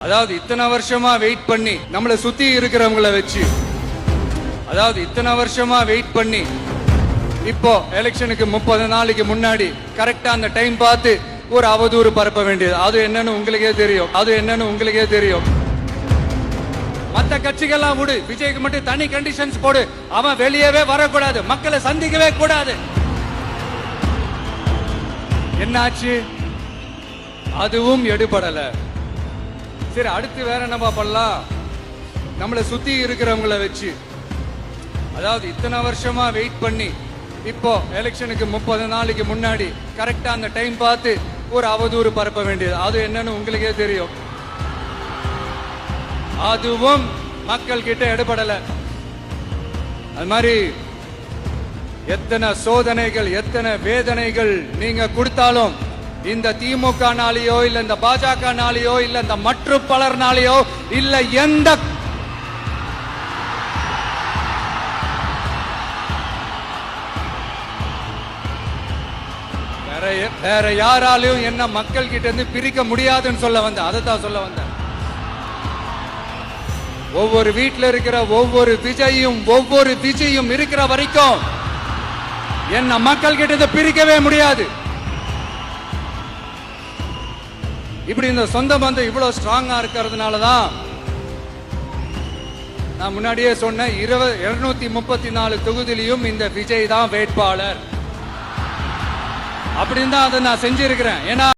அதாவது இத்தனை வருஷமா வெயிட் பண்ணி நம்மள சுத்தி இருக்கிறவங்கள வச்சு இத்தனை வருஷமா வெயிட் பண்ணி இப்போ எலெக்ஷனுக்கு 30 நாளைக்கு முன்னாடி கரெக்டா அந்த டைம் பார்த்து ஒரு அவதூறு பரப்ப வேண்டியது. அது என்னன்னு உங்களுக்கே தெரியும். மத்த கட்சிகள்லாம் விடு, விஜய்க்கு மட்டும் தனி கண்டிஷன்ஸ் போடு. அவன் வெளியவே வரக்கூடாது, மக்களை சந்திக்கவே கூடாது. என்னாச்சு? அதுவும் எடுபடல. சரி, அடுத்து வேற என்ன பண்ணலாம்? நம்மளை சுத்தி இருக்கிறவங்கள வச்சு இத்தனை வருஷமா வெயிட் பண்ணி இப்போ எலெக்ஷனுக்கு 30 நாளைக்கு முன்னாடி கரெக்டா அந்த டைம் பார்த்து ஒரு அவதூறு பரப்ப வேண்டியது. அது என்னன்னு உங்களுக்கே தெரியும். அதுவும் மக்கள் கிட்ட எடுபடல. அது மாதிரி எத்தனை சோதனைகள், எத்தனை வேதனைகள் நீங்க கொடுத்தாலும் இந்த திமுக நாளையோ இல்ல இந்த பாஜக நாளையோ இல்ல இந்த மற்ற பலர் நாளையோ இல்ல எந்த வேற யாராலையும் என்ன மக்கள் கிட்ட இருந்து பிரிக்க முடியாதுன்னு சொல்ல வந்தேன். அதைத்தான் சொல்ல வந்தேன். ஒவ்வொரு வீட்டுல இருக்கிற ஒவ்வொரு விஜயும் இருக்கிற வரைக்கும் என்ன மக்கள் கிட்ட இருந்து பிரிக்கவே முடியாது. இப்படி இந்த சொந்த பந்தம் இவ்வளவு ஸ்ட்ராங்கா இருக்கிறதுனாலதான் நான் முன்னாடியே சொன்ன 234 தொகுதியிலும் இந்த விஜய் தான் வேட்பாளர் அப்படின்னு தான் அதை நான் செஞ்சிருக்கிறேன். ஏன்னா